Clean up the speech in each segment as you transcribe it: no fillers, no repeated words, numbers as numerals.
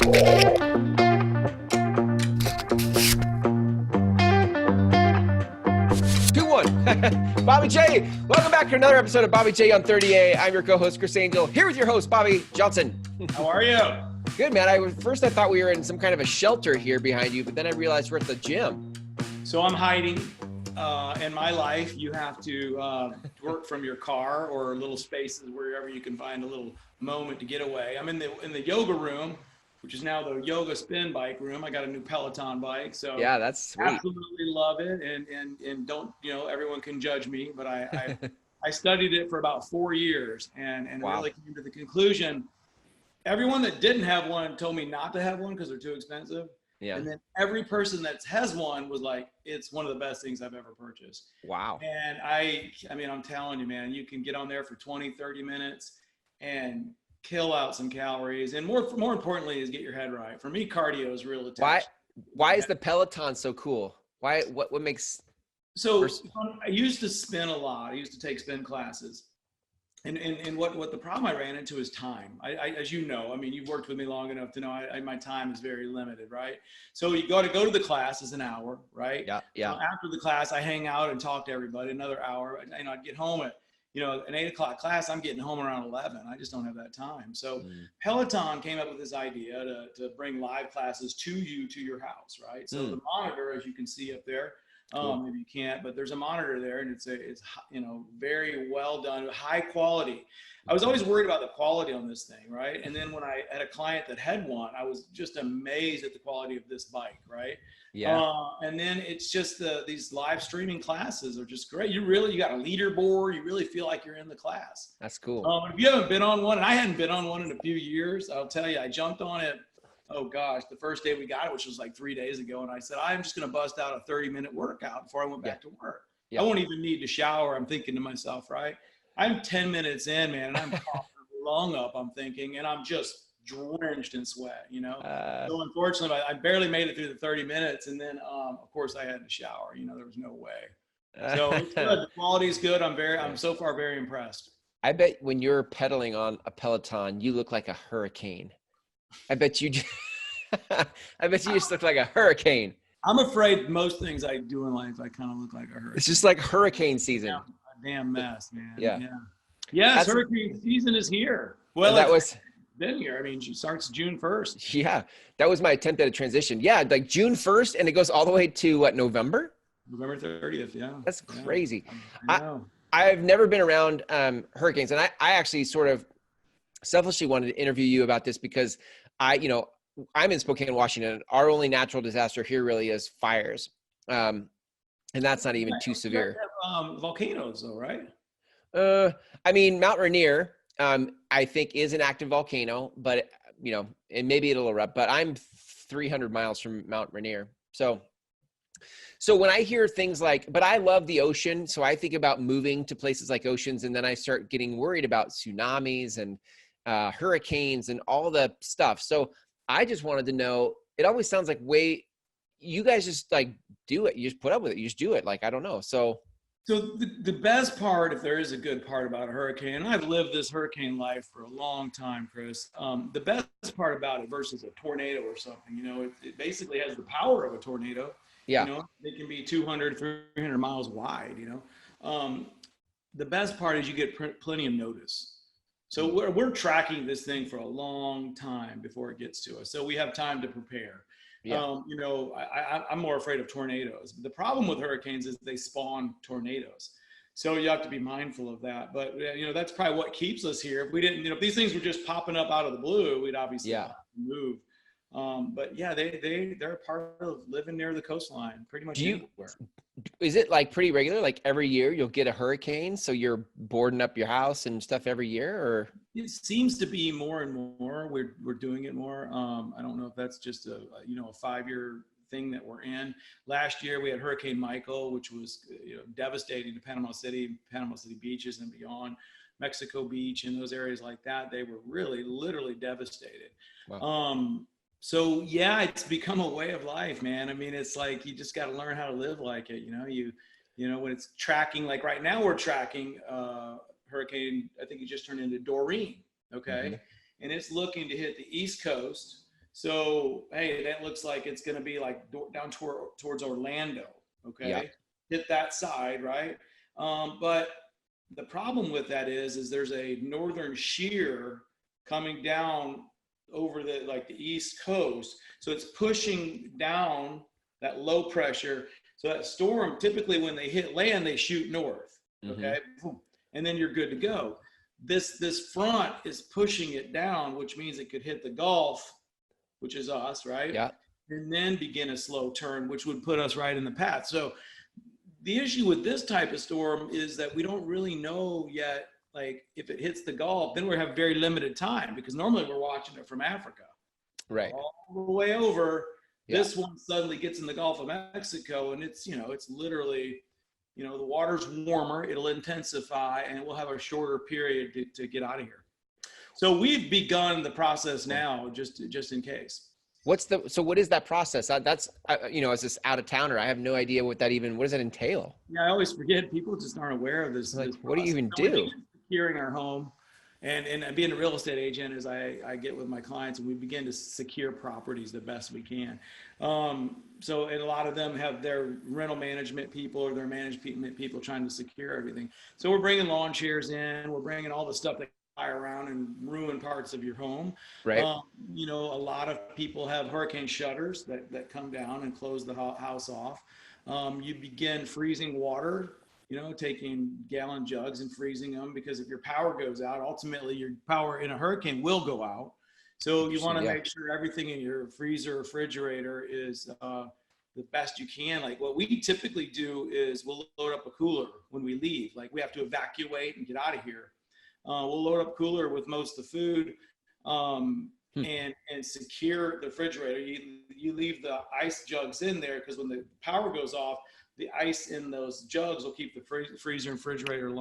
Bobby J, welcome back to another episode of Bobby J on 30A. I'm your co-host, Chris Angel, here with your host, Bobby Johnson. How are you? Good, man. First I thought we were in some kind of a shelter here behind you, but then I realized we're at the gym. So I'm hiding. In my life, you have to work from your car or little spaces wherever you can find a little moment to get away. I'm in the yoga room, which is now the yoga spin bike room. I got a new Peloton bike, so yeah, that's sweet. Absolutely love it. And don't, everyone can judge me, but I studied it for about 4 years and wow. Really came to the conclusion. Everyone that didn't have one told me not to have one because they're too expensive. Yeah. And then every person that has one was like, it's one of the best things I've ever purchased. Wow. And I mean, I'm telling you, man, you can get on there for 20, 30 minutes and kill out some calories. And more importantly is get your head right. For me, cardio is real attached. Why is the Peloton so cool? What makes? So I used to spin a lot. I used to take spin classes. And what the problem I ran into is time. I as you know, I mean, you've worked with me long enough to know my time is very limited, right? So you got to go to the class is an hour, right? Yeah. After the class, I hang out and talk to everybody another hour. And I'd get home at, an 8 o'clock class. I'm getting home around 11. I just don't have that time. So Peloton came up with this idea to bring live classes to your house, right? So the monitor, as you can see up there, maybe you can't, but there's a monitor there, and it's very well done, high quality. I was always worried about the quality on this thing, right? And then when I had a client that had one, I was just amazed at the quality of this bike, right? Yeah. And then it's just these live streaming classes are just great. You got a leaderboard. You really feel like you're in the class. That's cool. If you haven't been on one, and I hadn't been on one in a few years, I'll tell you, I jumped on it. Oh gosh, the first day we got it, which was like 3 days ago. And I said, I'm just going to bust out a 30-minute workout before I went back to work. Yeah. I won't even need to shower. I'm thinking to myself, right? I'm 10 minutes in, man, and I'm coughing lung up, I'm thinking, and I'm just drenched in sweat, So unfortunately, I barely made it through the 30 minutes. And then, of course, I had to shower. There was no way. So it's good. The quality is good. I'm so far very impressed. I bet when you're pedaling on a Peloton, you look like a hurricane. I bet you just look like a hurricane. I'm afraid most things I do in life, I kind of look like a hurricane. It's just like hurricane season. Yeah, a damn mess, man. Yeah. Yes, hurricane season is here. Well, it's been here. I mean, it starts June 1st. Yeah, that was my attempt at a transition. Yeah, like June 1st, and it goes all the way to what, November? November 30th, yeah. That's crazy. I know. I've never been around hurricanes, and I actually sort of selfishly wanted to interview you about this because I'm in Spokane, Washington. Our only natural disaster here really is fires. And that's not even too severe. Volcanoes though, right? I mean, Mount Rainier, I think is an active volcano, but and maybe it'll erupt, but I'm 300 miles from Mount Rainier. So when I hear things like, but I love the ocean. So I think about moving to places like oceans, and then I start getting worried about tsunamis and hurricanes and all the stuff. So I just wanted to know, it always sounds like you guys just like do it. You just put up with it. You just do it. Like, I don't know. So the best part, if there is a good part about a hurricane, and I've lived this hurricane life for a long time, Chris, the best part about it versus a tornado or something, it basically has the power of a tornado. Yeah. They can be 200, 300 miles wide, The best part is you get plenty of notice. So we're tracking this thing for a long time before it gets to us. So we have time to prepare. Yeah. I'm more afraid of tornadoes. The problem with hurricanes is they spawn tornadoes. So you have to be mindful of that. But, that's probably what keeps us here. If we didn't, if these things were just popping up out of the blue, we'd obviously have to move. But yeah, they're a part of living near the coastline pretty much anywhere. Is it like pretty regular? Like every year you'll get a hurricane, so you're boarding up your house and stuff every year, or? It seems to be more and more. We're doing it more. I don't know if that's just a 5-year thing that we're in. Last year we had Hurricane Michael, which was devastating to Panama City beaches and beyond, Mexico Beach and those areas like that. They were really literally devastated. Wow. So yeah, it's become a way of life, man. I mean, it's like, you just got to learn how to live like it. When it's tracking, like right now we're tracking hurricane, I think it just turned into Doreen. Okay. Mm-hmm. And it's looking to hit the East Coast. So, hey, that looks like it's going to be like down towards Orlando. Yeah. Okay. Hit that side, right? But the problem with that is there's a northern shear coming down over the like the east coast. So it's pushing down that low pressure. So that storm, typically when they hit land, they shoot north. Mm-hmm. Okay. And then you're good to go. This front is pushing it down, which means it could hit the Gulf, which is us, right? Yeah. And then begin a slow turn, which would put us right in the path. So the issue with this type of storm is that we don't really know yet, like if it hits the Gulf, then we have very limited time because normally we're watching it from Africa. Right. All the way over. Yeah. This one suddenly gets in the Gulf of Mexico, and it's, it's literally, the water's warmer, it'll intensify, and we'll have a shorter period to get out of here. So we've begun the process now, just in case. So what is that process? That's, as this out of towner, I have no idea what does that entail? Yeah, I always forget. People just aren't aware of this. Like, this what do you even so do? Securing our home, and being a real estate agent, as I get with my clients, and we begin to secure properties the best we can. So, and a lot of them have their rental management people or their management people trying to secure everything. So we're bringing lawn chairs in. We're bringing all the stuff that fly around and ruin parts of your home. Right. A lot of people have hurricane shutters that come down and close the house off. You begin freezing water, taking gallon jugs and freezing them, because if your power goes out, ultimately your power in a hurricane will go out. So you want to make sure everything in your freezer or refrigerator is the best you can. Like what we typically do is we'll load up a cooler when we leave. Like we have to evacuate and get out of here. We'll load up a cooler with most of the food and secure the refrigerator. You leave the ice jugs in there because when the power goes off, the ice in those jugs will keep the freezer and refrigerator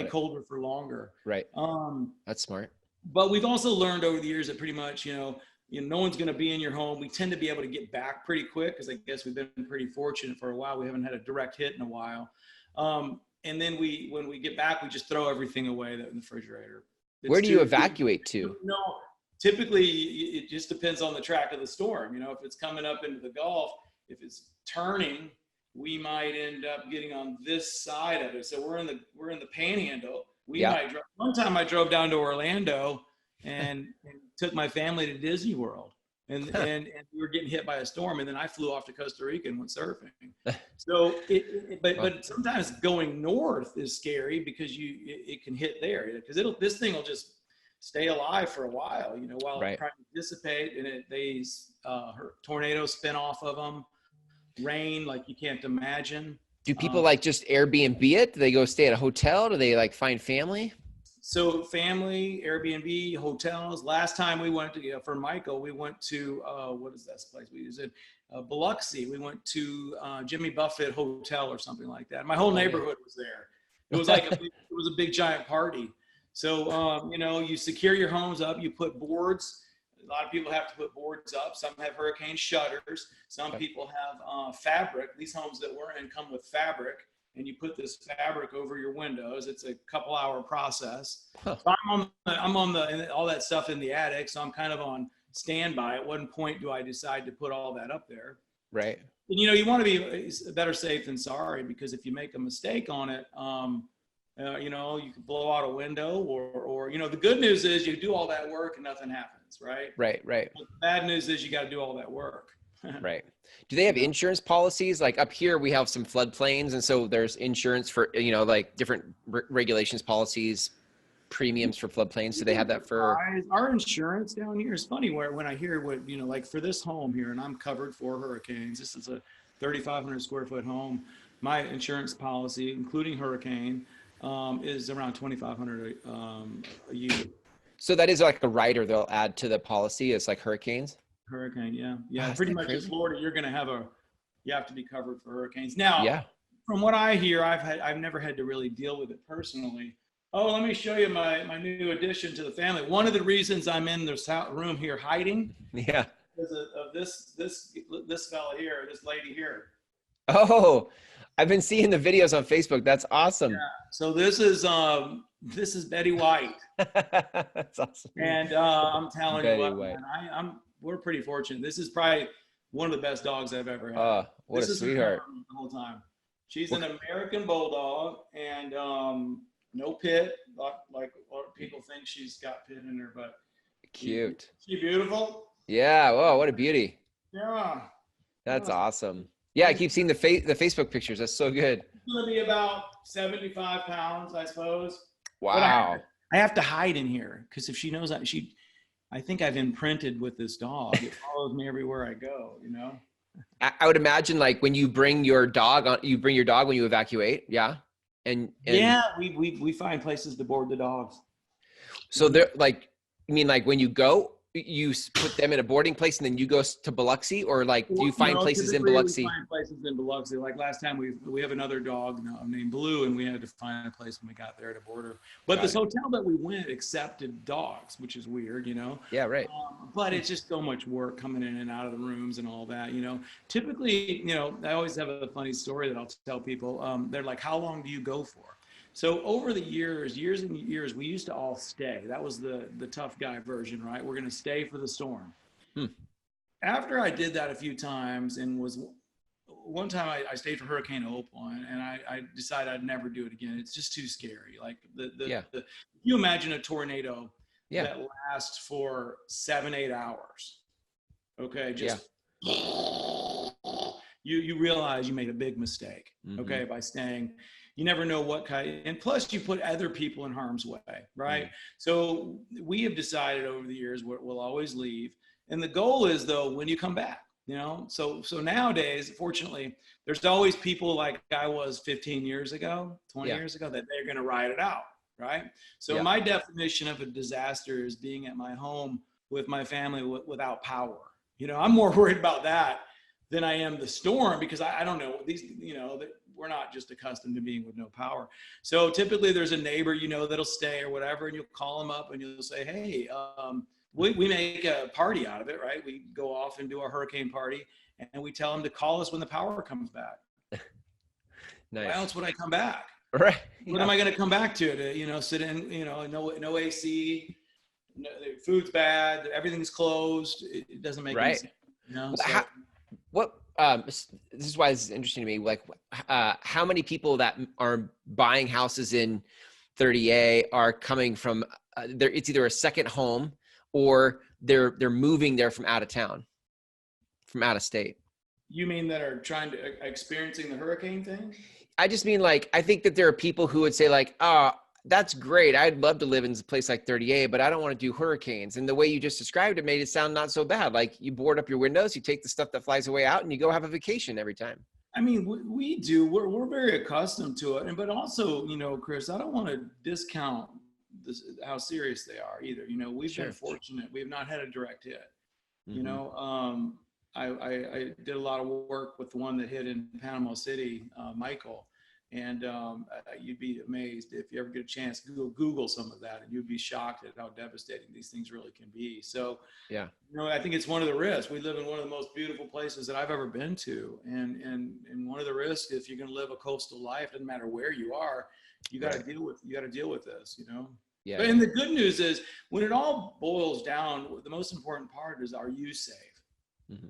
colder for longer. Right. That's smart. But we've also learned over the years that pretty much, no one's going to be in your home. We tend to be able to get back pretty quick because I guess we've been pretty fortunate for a while. We haven't had a direct hit in a while. And then when we get back, we just throw everything away in the refrigerator. Where do you evacuate to? No, typically it just depends on the track of the storm. If it's coming up into the Gulf, if it's turning, we might end up getting on this side of it. So we're in the Panhandle. One time I drove down to Orlando and took my family to Disney World. And we were getting hit by a storm, and then I flew off to Costa Rica and went surfing. So, but sometimes going north is scary because it can hit there, because this thing will just stay alive for a while, while it's trying to dissipate, and these tornadoes spin off of them, rain like you can't imagine. Do people just Airbnb it? Do they go stay at a hotel? Do they find family? So family, Airbnb, hotels. Last time we went to, for Michael, we went to, what is that place we used? Biloxi. We went to Jimmy Buffett Hotel or something like that. My whole neighborhood was there. It was like it was a big giant party. So, you secure your homes up, you put boards. A lot of people have to put boards up. Some have hurricane shutters. Some people have fabric. These homes that we're in come with fabric. And you put this fabric over your windows. It's a couple hour process. Huh. So I'm on all that stuff in the attic. So I'm kind of on standby. At one point do I decide to put all that up there? Right. And, you want to be better safe than sorry, because if you make a mistake on it, you could blow out a window or the good news is you do all that work and nothing happens. Right. Right. But the bad news is you got to do all that work. Right. Do they have insurance policies? Like up here, we have some floodplains. And so there's insurance for, different regulations, policies, premiums for floodplains. Do they have that for? Our insurance down here is funny when I hear what, like for this home here, and I'm covered for hurricanes. This is a 3,500 square foot home. My insurance policy, including hurricane, is around $2,500 a year. So that is like a rider they'll add to the policy. It's like hurricanes. Hurricane, yeah. Pretty much in Florida, you're going to you have to be covered for hurricanes. Now, from what I hear, I've never had to really deal with it personally. Oh, let me show you my new addition to the family. One of the reasons I'm in this room here hiding, because of this fella here, this lady here. Oh, I've been seeing the videos on Facebook. That's awesome. Yeah. So this is Betty White. That's awesome. And I'm telling you what, White. man, we're pretty fortunate. This is probably one of the best dogs I've ever had. What a This is her sweetheart. temperament the whole time. She's an American Bulldog, and no pit, like a lot of people think she's got pit in her, but Cute. she beautiful. Yeah. Whoa, what a beauty. Yeah. That's awesome. Yeah, I keep seeing the Facebook pictures. That's so good. She's gonna be about 75 pounds, I suppose. Wow. But I have to hide in here because if she knows that I think I've imprinted with this dog. It follows me everywhere I go, you know? I would imagine like when you bring your dog on, you bring your dog when you evacuate. Yeah. And yeah, we find places to board the dogs. So they're like, you mean like when you go, you put them in a boarding place and then you go to Biloxi, or like do you find places in Biloxi? We find places in Biloxi. Like last time we have another dog named Blue, and we had to find a place when we got there to board her. But this hotel that we went accepted dogs, which is weird, you know? Yeah, right. But it's just so much work coming in and out of the rooms and all that, you know? Typically, you know, I always have a funny story that I'll tell people. They're like, how long do you go for? So over the years and years, we used to all stay. That was the tough guy version, right? We're going to stay for the storm. After I did that a few times and one time I stayed for Hurricane Opal, and I decided I'd never do it again. It's just too scary. Like you imagine a tornado that lasts for 7-8 hours. Okay. Just you realize you made a big mistake. Okay. By staying. You never know what kind, and plus you put other people in harm's way, right? So we have decided over the years we'll always leave. And the goal is though, when you come back, you know, so nowadays, fortunately, there's always people like I was 15 years ago, 20 years ago, that they're going to ride it out, right? So my definition of a disaster is being at my home with my family without power. You know, I'm more worried about that than I am the storm, because I don't know, these, you know, we're not just accustomed to being with no power. So typically there's a neighbor, you know, that'll stay or whatever, and you'll call them up and you'll say, hey, we make a party out of it, right? We go off and do our hurricane party, and we tell them to call us when the power comes back. Nice. Why else would I come back? Right. What am I going to come back to, you know, sit in, you know, no AC, no, the food's bad, everything's closed. It doesn't make any sense, you know? So, this is why this is interesting to me. Like, how many people that are buying houses in 30A are coming from it's either a second home or they're moving there from out of town, from out of state. You mean that are experiencing the hurricane thing? I just mean like, I think that there are people who would say like, that's great. I'd love to live in a place like 30A, but I don't want to do hurricanes. And the way you just described it made it sound not so bad. Like you board up your windows, you take the stuff that flies away out, and you go have a vacation every time. I mean, we do. We're very accustomed to it. But also, you know, Chris, I don't want to discount how serious they are either. You know, we've been fortunate. We have not had a direct hit. You know, I did a lot of work with the one that hit in Panama City, Michael. And you'd be amazed if you ever get a chance, Google some of that, and you'd be shocked at how devastating these things really can be. So, you know, I think it's one of the risks. We live in one of the most beautiful places that I've ever been to. And one of the risks, if you're going to live a coastal life, doesn't matter where you are, you got to deal with this, you know? Yeah. But, and the good news is when it all boils down, the most important part is, are you safe?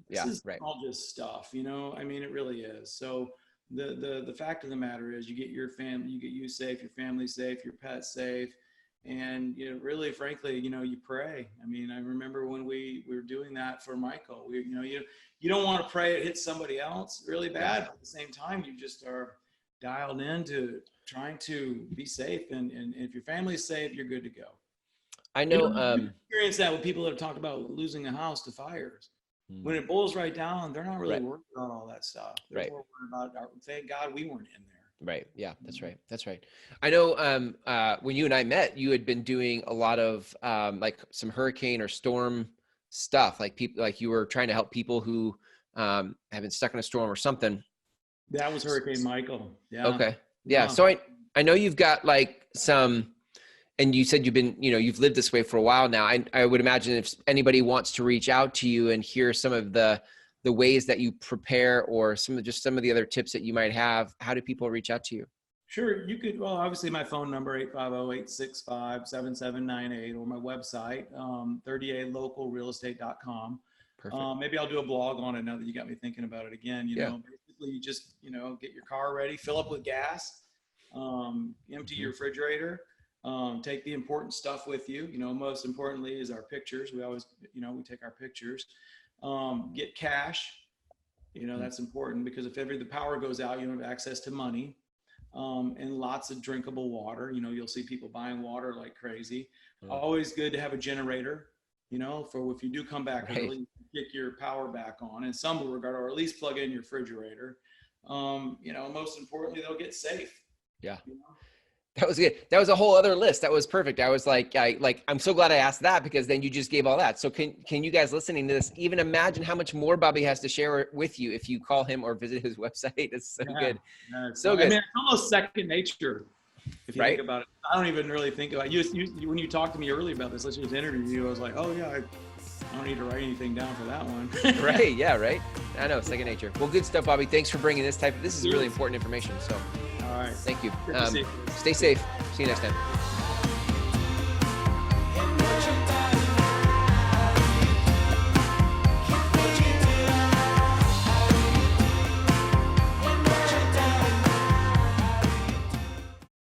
This is all just stuff, you know? I mean, it really is. So, the fact of the matter is, you get your family, you get you safe, your family safe, your pet safe, and you know, really, frankly, you know, you pray. I mean, I remember when we were doing that for Michael. You know, you don't want to pray it hits somebody else really bad, but at the same time, you just are dialed into trying to be safe, and if your family's safe, you're good to go. I know. You experience that with people that have talked about losing a house to fires. When it boils right down, they're not really worried about all that stuff. They're more worried about, thank God we weren't in there. Right. Yeah, that's right. That's right. I know when you and I met, you had been doing a lot of like some hurricane or storm stuff. Like people, like you were trying to help people who have been stuck in a storm or something. That was Hurricane Michael. Yeah. Okay. Yeah. So I know you've got like some. And you said you've lived this way for a while now. I would imagine if anybody wants to reach out to you and hear some of the ways that you prepare, or some of the other tips that you might have, how do people reach out to you? Sure. You could, well, obviously my phone number, 850-865-7798, or my website, 30alocalrealestate.com. Perfect. Maybe I'll do a blog on it now that you got me thinking about it again. You know, basically you just, you know, get your car ready, fill up with gas, empty your refrigerator, take the important stuff with you. You know, most importantly is our pictures. We always, you know, we take our pictures, get cash. You know, that's important because if ever the power goes out, you don't have access to money, and lots of drinkable water. You know, you'll see people buying water like crazy. Always good to have a generator, you know, for if you do come back early, get your power back on in some regard, or at least plug in your refrigerator. You know, most importantly, they'll get safe. Yeah. You know? That was good. That was a whole other list. That was perfect. I was like, I'm so glad I asked that because then you just gave all that. So can you guys listening to this even imagine how much more Bobby has to share with you if you call him or visit his website? It's so good. So good. I mean, it's almost second nature if you think about it. I don't even really think about it. You when you talked to me earlier about this, let's just interview you. I was like, oh yeah, I don't need to write anything down for that one. Right. Yeah. Right. I know. Second nature. Well, good stuff, Bobby. Thanks for bringing this is really important information. So, all right. Thank you. Good to see you. Stay safe. See you next time.